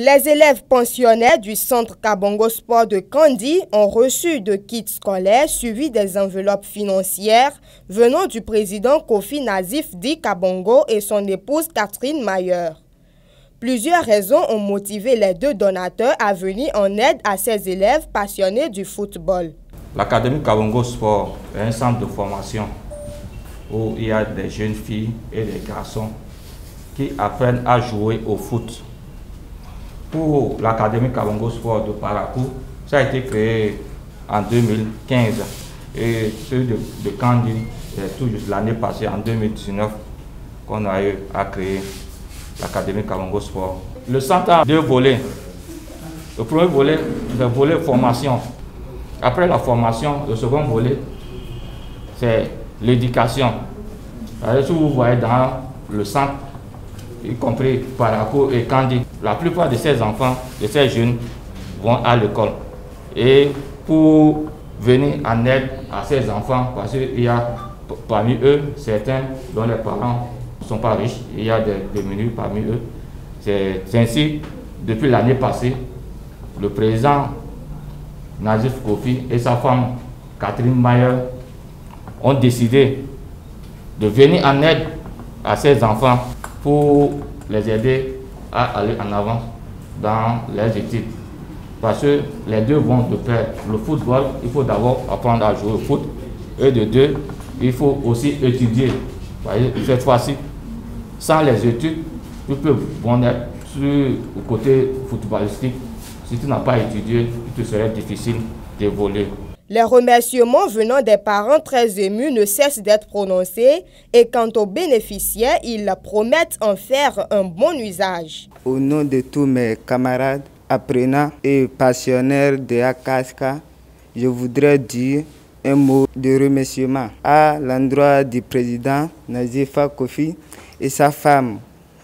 Les élèves pensionnaires du centre Kabongo Sport de Kandi ont reçu de kits scolaires suivis des enveloppes financières venant du président Kofi Nazif Di Kabongo et son épouse Catherine Mayer. Plusieurs raisons ont motivé les deux donateurs à venir en aide à ces élèves passionnés du football. L'Académie Kabongo Sport est un centre de formation où il y a des jeunes filles et des garçons qui apprennent à jouer au foot. Pour l'Académie Kabongo Sport de Parakou, ça a été créé en 2015 et ceux de Kandi, c'est tout juste l'année passée, en 2019, qu'on a eu à créer l'Académie Kabongo Sport. Le centre a deux volets. Le premier volet, c'est le volet formation. Après la formation, le second volet, c'est l'éducation. Si vous voyez dans le centre, y compris Parakou et Kandi, la plupart de ces enfants, de ces jeunes, vont à l'école. Et pour venir en aide à ces enfants, parce qu'il y a parmi eux certains dont les parents ne sont pas riches, il y a des démunis parmi eux. C'est ainsi, depuis l'année passée, le président Nazif Kofi et sa femme Catherine Mayer ont décidé de venir en aide à ces enfants pour les aider à aller en avant dans les études. Parce que les deux vont de pair. Le football, il faut d'abord apprendre à jouer au foot. Et de deux, il faut aussi étudier. Cette fois-ci, sans les études, tu peux être sur le côté footballistique. Si tu n'as pas étudié, il te serait difficile d'évoluer. Les remerciements venant des parents très émus ne cessent d'être prononcés et quant aux bénéficiaires, ils promettent en faire un bon usage. Au nom de tous mes camarades, apprenants et passionnaires de Akaska, je voudrais dire un mot de remerciement à l'endroit du président Nazifa Kofi et sa femme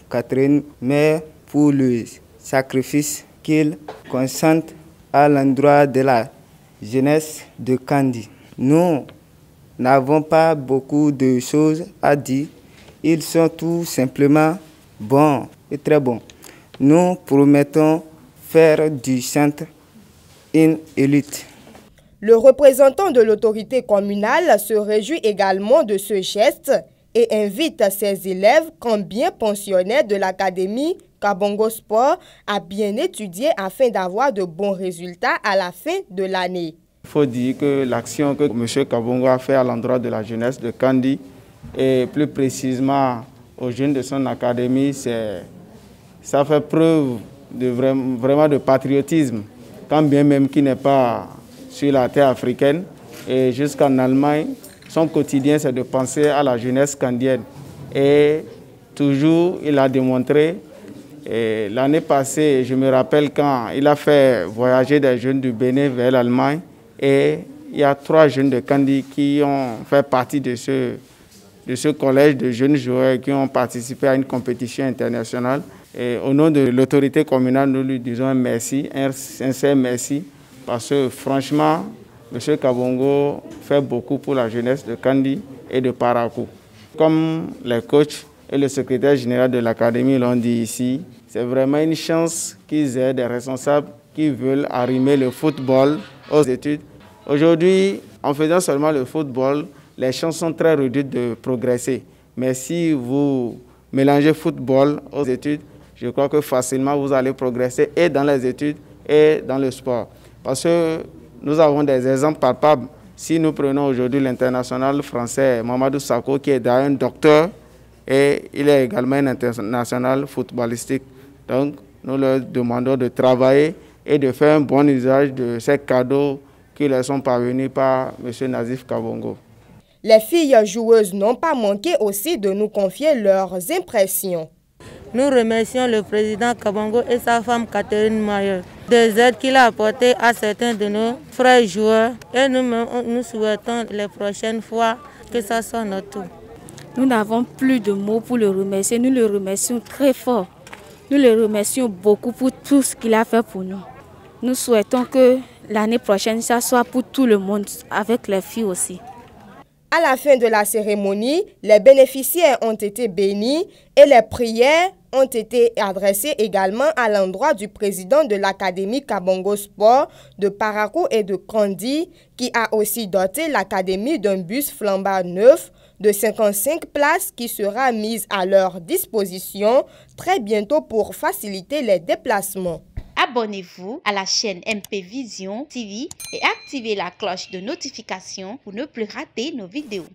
Catherine Mayer pour le sacrifice qu'ils consentent à l'endroit de la jeunesse de Kandi. Nous n'avons pas beaucoup de choses à dire. Ils sont tout simplement bons et très bons. Nous promettons faire du centre une élite. Le représentant de l'autorité communale se réjouit également de ce geste et invite ses élèves, quand bien pensionnaires de l'Académie Kabongo Sport, à bien étudier afin d'avoir de bons résultats à la fin de l'année. Il faut dire que l'action que M. Kabongo a fait à l'endroit de la jeunesse de Kandi et plus précisément aux jeunes de son académie, ça fait preuve de vraiment de patriotisme, quand bien même qu'il n'est pas sur la terre africaine. Et jusqu'en Allemagne, son quotidien, c'est de penser à la jeunesse kandienne. Et toujours, il a démontré. L'année passée, je me rappelle quand il a fait voyager des jeunes du Bénin vers l'Allemagne. Et il y a 3 jeunes de Kandi qui ont fait partie de ce collège de jeunes joueurs qui ont participé à une compétition internationale. Et au nom de l'autorité communale, nous lui disons un merci, un sincère merci, parce que franchement, M. Kabongo fait beaucoup pour la jeunesse de Kandi et de Parakou. Comme les coachs et le secrétaire général de l'académie l'ont dit ici, c'est vraiment une chance qu'ils aient des responsables qui veulent arrimer le football aux études. Aujourd'hui, en faisant seulement le football, les chances sont très réduites de progresser. Mais si vous mélangez football aux études, je crois que facilement vous allez progresser et dans les études et dans le sport. Parce que nous avons des exemples palpables. Si nous prenons aujourd'hui l'international français Mamadou Sakho, qui est d'ailleurs un docteur, et il est également un international footballistique. Donc, nous leur demandons de travailler et de faire un bon usage de ces cadeaux qui leur sont parvenus par M. Nazif Kabongo. Les filles joueuses n'ont pas manqué aussi de nous confier leurs impressions. Nous remercions le président Kabongo et sa femme Catherine Mayer des aides qu'il a apportées à certains de nos frères joueurs et nous souhaitons les prochaines fois que ça soit notre tour. Nous n'avons plus de mots pour le remercier, nous le remercions très fort. Nous le remercions beaucoup pour tout ce qu'il a fait pour nous. Nous souhaitons que l'année prochaine, ça soit pour tout le monde, avec les filles aussi. À la fin de la cérémonie, les bénéficiaires ont été bénis et les prières ont été adressés également à l'endroit du président de l'Académie Kabongo Sport de Parakou et de Kandi, qui a aussi doté l'Académie d'un bus flambant neuf de 55 places qui sera mise à leur disposition très bientôt pour faciliter les déplacements. Abonnez-vous à la chaîne MP Vision TV et activez la cloche de notification pour ne plus rater nos vidéos.